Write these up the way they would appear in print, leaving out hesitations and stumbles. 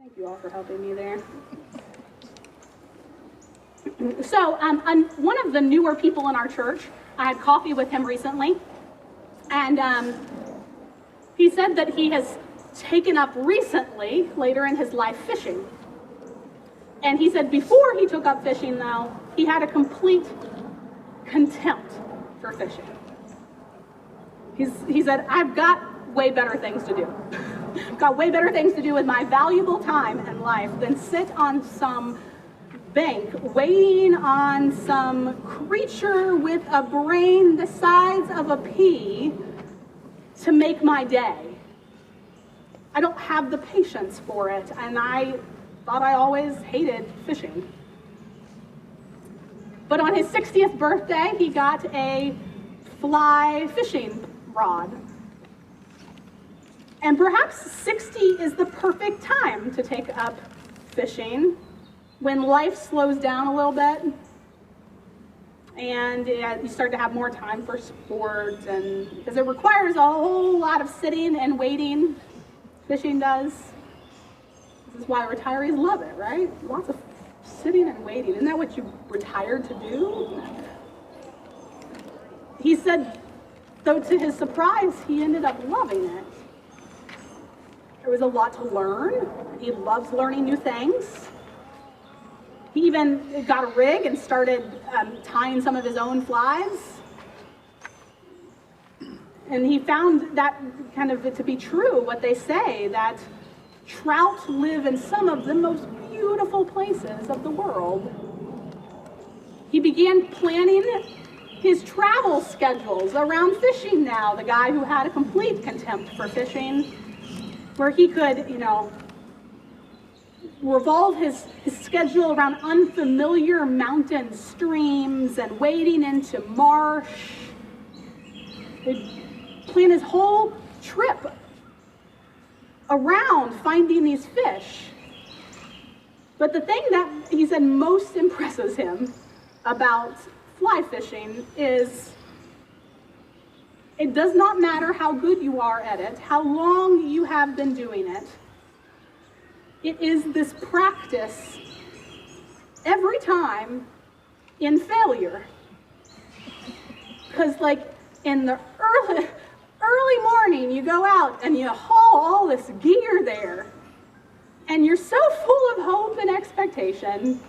Thank you all for helping me there. So, one of the newer people in our church, I had coffee with him recently, and he said that he has taken up recently, later in his life, fishing. And he said before he took up fishing, though, he had a complete contempt for fishing. He said, I've got way better things to do. Got way better things to do with my valuable time and life than sit on some bank waiting on some creature with a brain the size of a pea to make my day. I don't have the patience for it, and I thought I always hated fishing. But on his 60th birthday, he got a fly fishing rod. And perhaps 60 is the perfect time to take up fishing, when life slows down a little bit and you start to have more time for sport, and because it requires a whole lot of sitting and waiting. Fishing does. This is why retirees love it, right? Lots of sitting and waiting. Isn't that what you retired to do? He said, though, to his surprise, he ended up loving it. There was a lot to learn. He loves learning new things. He even got a rig and started tying some of his own flies. And he found that kind of to be true, what they say, that trout live in some of the most beautiful places of the world. He began planning his travel schedules around fishing now, the guy who had a complete contempt for fishing, where he could, revolve his schedule around unfamiliar mountain streams and wading into marsh. He'd plan his whole trip around finding these fish. But the thing that he said most impresses him about fly fishing is it does not matter how good you are at it, how long you have been doing it. It is this practice every time in failure. Because in the early morning, you go out and you haul all this gear there, and you're so full of hope and expectation,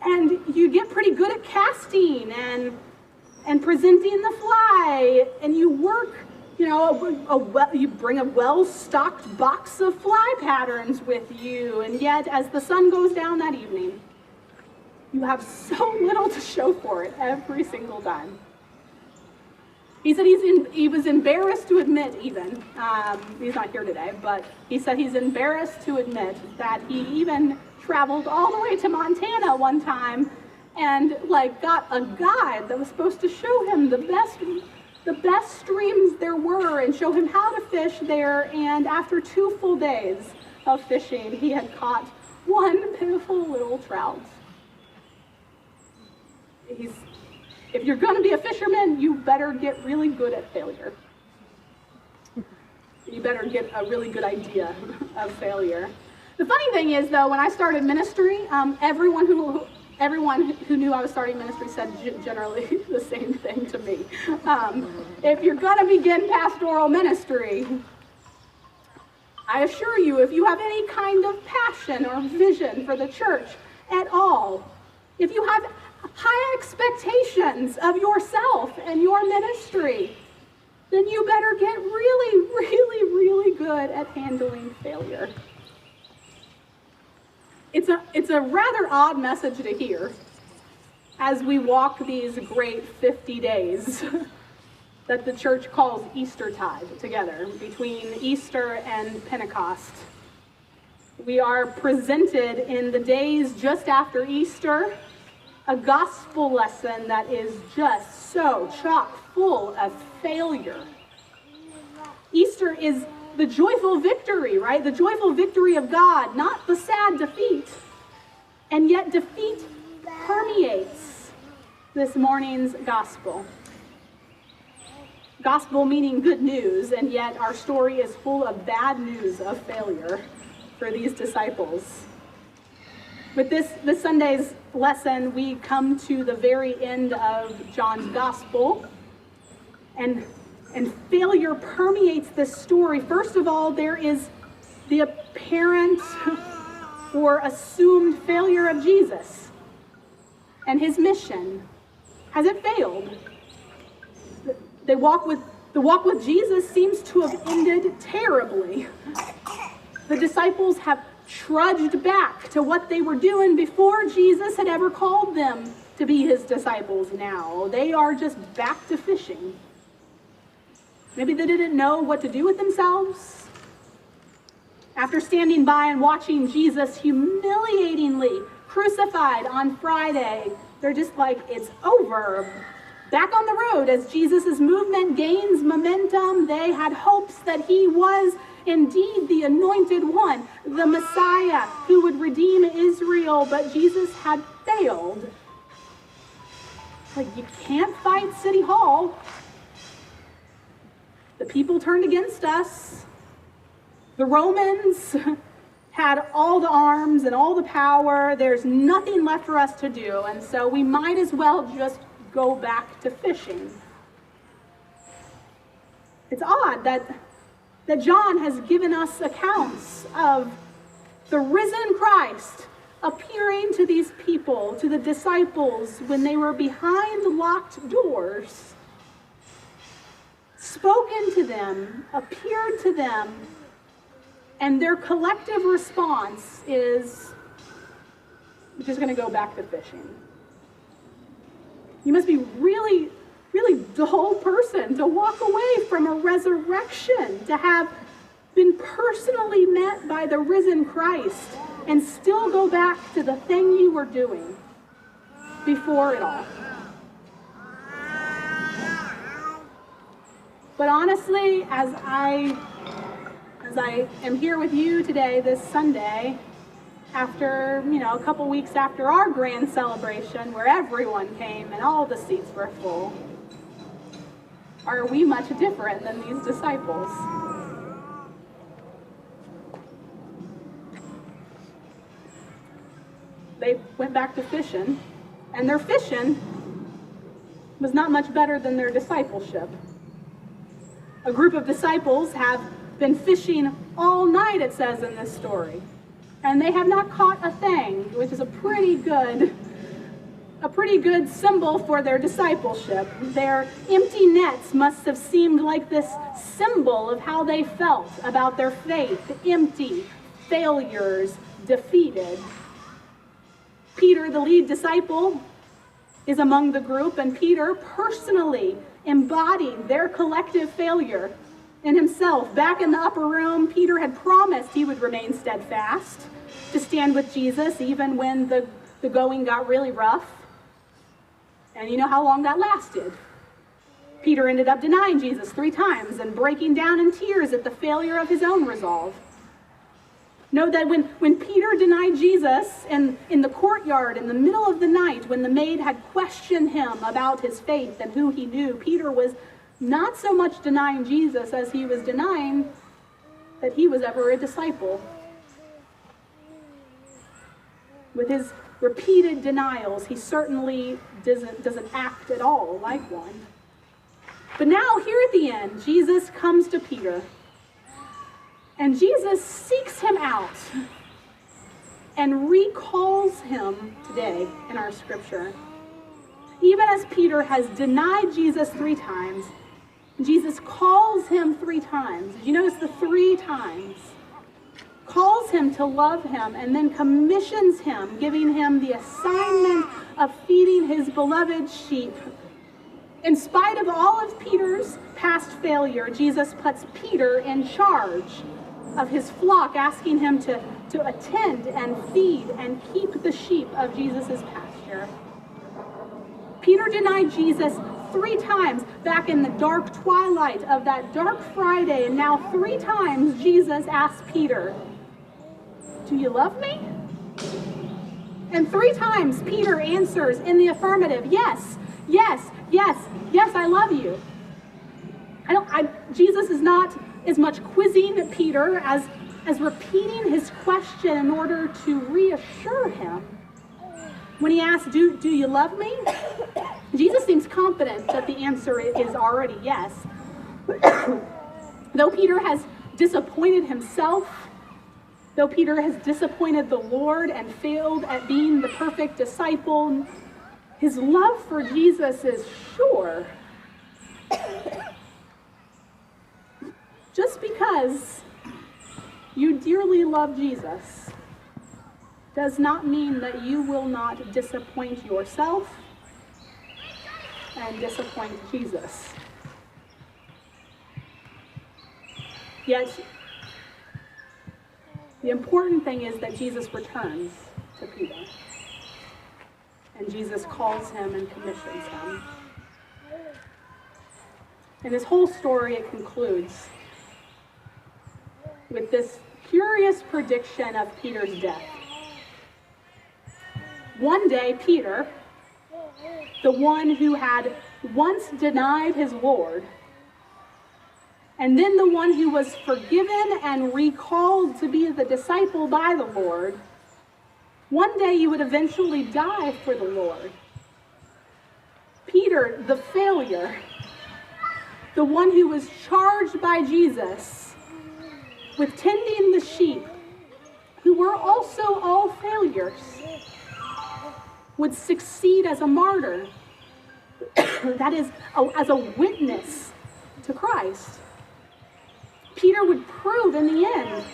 and you get pretty good at casting and presenting the fly, and you work, you bring a well-stocked box of fly patterns with you, and yet as the sun goes down that evening, you have so little to show for it every single time. He said he was embarrassed to admit even, he's not here today, but he said he's embarrassed to admit that he even traveled all the way to Montana one time and got a guide that was supposed to show him the best streams there were and show him how to fish there, and after 2 full days of fishing, he had caught one pitiful little trout. If you're going to be a fisherman, you better get really good at failure. You better get a really good idea of failure. The funny thing is, though, when I started ministry, everyone who knew I was starting ministry said generally the same thing to me. If you're going to begin pastoral ministry, I assure you, if you have any kind of passion or vision for the church at all, if you have high expectations of yourself and your ministry, then you better get really, really, really good at handling failure. It's a rather odd message to hear as we walk these great 50 days that the church calls Eastertide together, between Easter and Pentecost. We are presented in the days just after Easter a gospel lesson that is just so chock full of failure. Easter is the joyful victory, right? The joyful victory of God, not the sad defeat. And yet defeat permeates this morning's gospel. Gospel meaning good news, and yet our story is full of bad news of failure. for these disciples. With this Sunday's lesson, we come to the very end of John's gospel, and failure permeates this story. First of all, there is the apparent or assumed failure of Jesus and his mission. Has it failed? The walk with Jesus seems to have ended terribly. The disciples have trudged back to what they were doing before Jesus had ever called them to be his disciples now. They are just back to fishing. Maybe they didn't know what to do with themselves. After standing by and watching Jesus humiliatingly crucified on Friday, they're just like, it's over. Back on the road as Jesus' movement gains momentum, they had hopes that he was indeed the anointed one, the Messiah who would redeem Israel, but Jesus had failed. Like, you can't fight City Hall. The people turned against us. The Romans had all the arms and all the power. There's nothing left for us to do, and so we might as well just go back to fishing. It's odd that John has given us accounts of the risen Christ appearing to these people, to the disciples, when they were behind locked doors, spoken to them, appeared to them, and their collective response is, we're just going to go back to fishing. You must be really, really dull person to walk away from a resurrection, to have been personally met by the risen Christ and still go back to the thing you were doing before it all. But honestly, as I am here with you today, this Sunday, after, a couple weeks after our grand celebration where everyone came and all the seats were full, are we much different than these disciples? They went back to fishing, and their fishing was not much better than their discipleship. A group of disciples have been fishing all night, it says in this story, and they have not caught a thing, which is a pretty good symbol for their discipleship. Their empty nets must have seemed like this symbol of how they felt about their faith: empty, failures, defeated. Peter, the lead disciple, is among the group, and Peter personally embodied their collective failure in himself. Back in the upper room, Peter had promised he would remain steadfast, to stand with Jesus even when the going got really rough. And you know how long that lasted. Peter ended up denying Jesus 3 times and breaking down in tears at the failure of his own resolve. Know that when Peter denied Jesus in the courtyard in the middle of the night, when the maid had questioned him about his faith and who he knew, Peter was not so much denying Jesus as he was denying that he was ever a disciple. With his repeated denials, he certainly doesn't act at all like one. But now, here at the end, Jesus comes to Peter, and Jesus seeks him out and recalls him today in our scripture. Even as Peter has denied Jesus 3 times, Jesus calls him 3 times. Did you notice the 3 times? Calls him to love him, and then commissions him, giving him the assignment of feeding his beloved sheep. In spite of all of Peter's past failure, Jesus puts Peter in charge of his flock, asking him to attend and feed and keep the sheep of Jesus' pasture. Peter denied Jesus 3 times back in the dark twilight of that dark Friday, and now 3 times Jesus asked Peter, "Do you love me?" And 3 times Peter answers in the affirmative, "Yes, yes, yes, yes, I love you." Jesus is not as much quizzing Peter as as repeating his question in order to reassure him. When he asks, do you love me? Jesus seems confident that the answer is already yes. Though Peter has disappointed himself, though Peter has disappointed the Lord and failed at being the perfect disciple, his love for Jesus is sure. Just because you dearly love Jesus does not mean that you will not disappoint yourself and disappoint Jesus. Yet, the important thing is that Jesus returns to Peter. And Jesus calls him and commissions him. And this whole story, it concludes with this curious prediction of Peter's death. One day, Peter, the one who had once denied his Lord, and then the one who was forgiven and recalled to be the disciple by the Lord, one day you would eventually die for the Lord. Peter, the failure, the one who was charged by Jesus with tending the sheep, who were also all failures, would succeed as a martyr, that is, as a witness to Christ. Peter would prove in the end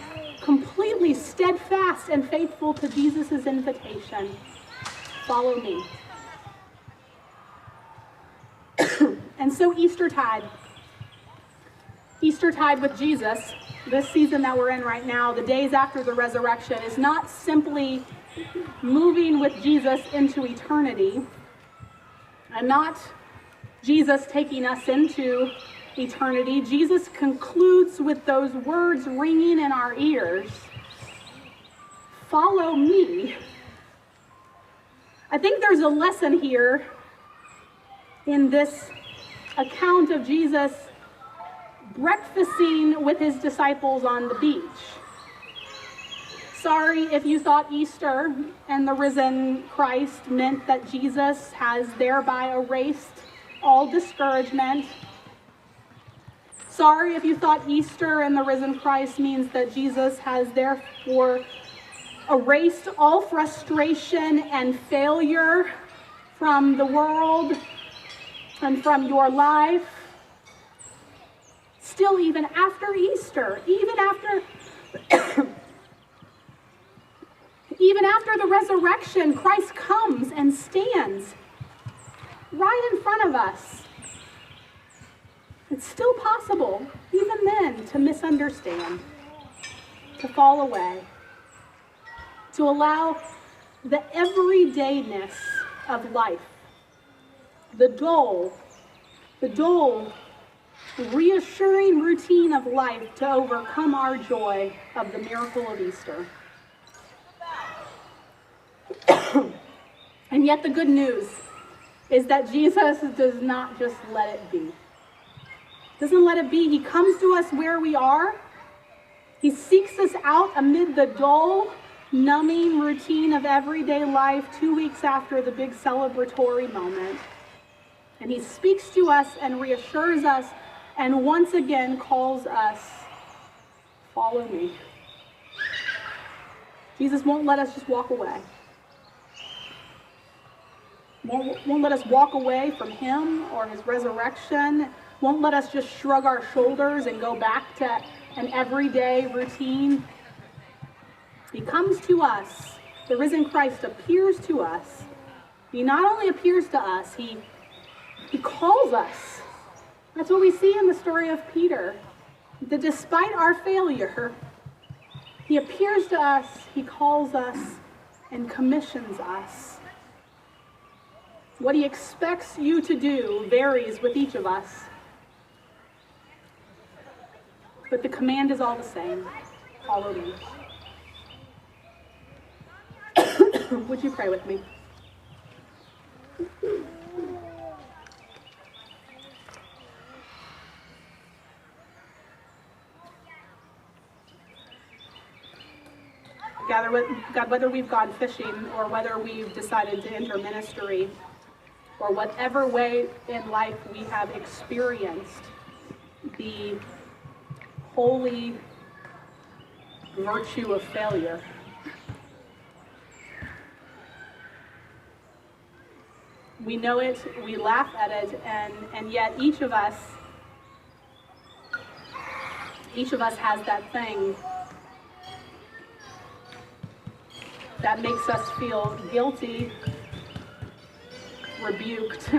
completely steadfast and faithful to Jesus' invitation, follow me. And so Eastertide with Jesus, this season that we're in right now, the days after the resurrection, is not simply moving with Jesus into eternity, and not Jesus taking us into eternity. Jesus concludes with those words ringing in our ears, follow me. I think there's a lesson here in this account of Jesus breakfasting with his disciples on the beach. Sorry if you thought Easter and the risen Christ meant that Jesus has thereby erased all discouragement. Sorry if you thought Easter and the risen Christ means that Jesus has therefore erased all frustration and failure from the world and from your life. Still, even after Easter, even after the resurrection, Christ comes and stands right in front of us. It's still possible, even then, to misunderstand, to fall away, to allow the everydayness of life, the dull, reassuring routine of life to overcome our joy of the miracle of Easter. And yet the good news is that Jesus does not just let it be. Doesn't let it be. He comes to us where we are. He seeks us out amid the dull, numbing routine of everyday life 2 weeks after the big celebratory moment. And he speaks to us and reassures us and once again calls us, follow me. Jesus won't let us just walk away. Won't let us walk away from him or his resurrection. Won't let us just shrug our shoulders and go back to an everyday routine. He comes to us. The risen Christ appears to us. He not only appears to us, he calls us. That's what we see in the story of Peter. That despite our failure, he appears to us, he calls us, and commissions us. What he expects you to do varies with each of us. But the command is all the same. Follow me. Would you pray with me? God, whether we've gone fishing or whether we've decided to enter ministry or whatever way in life we have experienced the holy virtue of failure, we know it, we laugh at it, and yet each of us has that thing that makes us feel guilty, rebuked,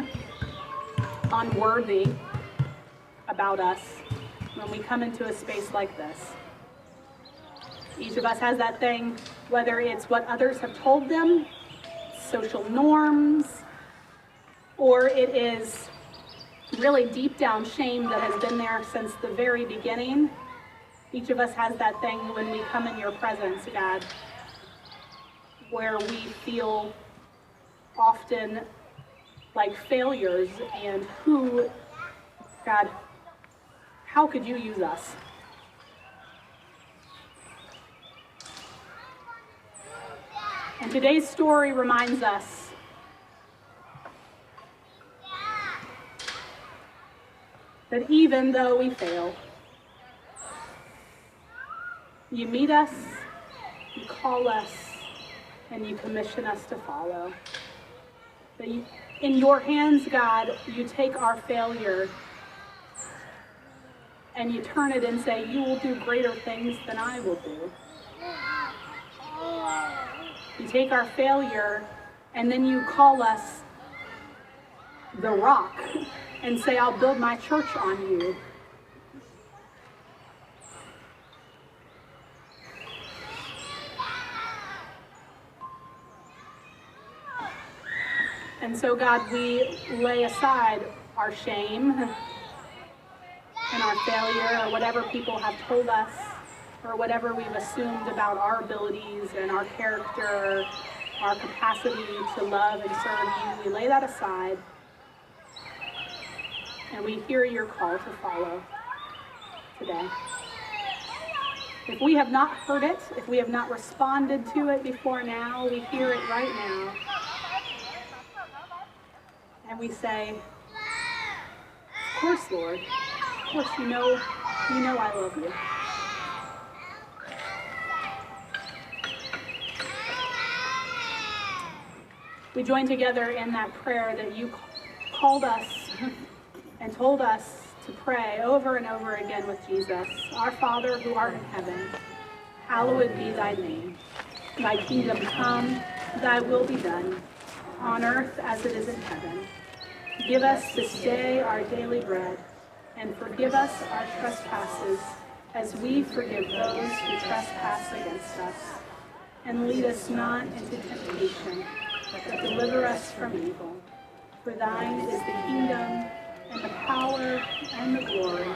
unworthy about us when we come into a space like this. Each of us has that thing, whether it's what others have told them, social norms, or it is really deep down shame that has been there since the very beginning. Each of us has that thing when we come in your presence, God, where we feel often like failures and God, how could you use us? And today's story reminds us that even though we fail, you meet us, you call us, and you commission us to follow. That in your hands, God, you take our failure and you turn it and say, you will do greater things than I will do. You take our failure and then you call us the rock and say, I'll build my church on you. And so, God, we lay aside our shame and our failure or whatever people have told us or whatever we've assumed about our abilities and our character, our capacity to love and serve you. We lay that aside and we hear your call to follow today. If we have not heard it, if we have not responded to it before now, we hear it right now. And we say, of course, Lord. Of course, you know I love you. We join together in that prayer that you called us and told us to pray over and over again with Jesus. Our Father who art in heaven, hallowed be thy name. Thy kingdom come, thy will be done, on earth as it is in heaven. Give us this day our daily bread, and forgive us our trespasses, as we forgive those who trespass against us. And lead us not into temptation, but deliver us from evil. For thine is the kingdom, and the power, and the glory,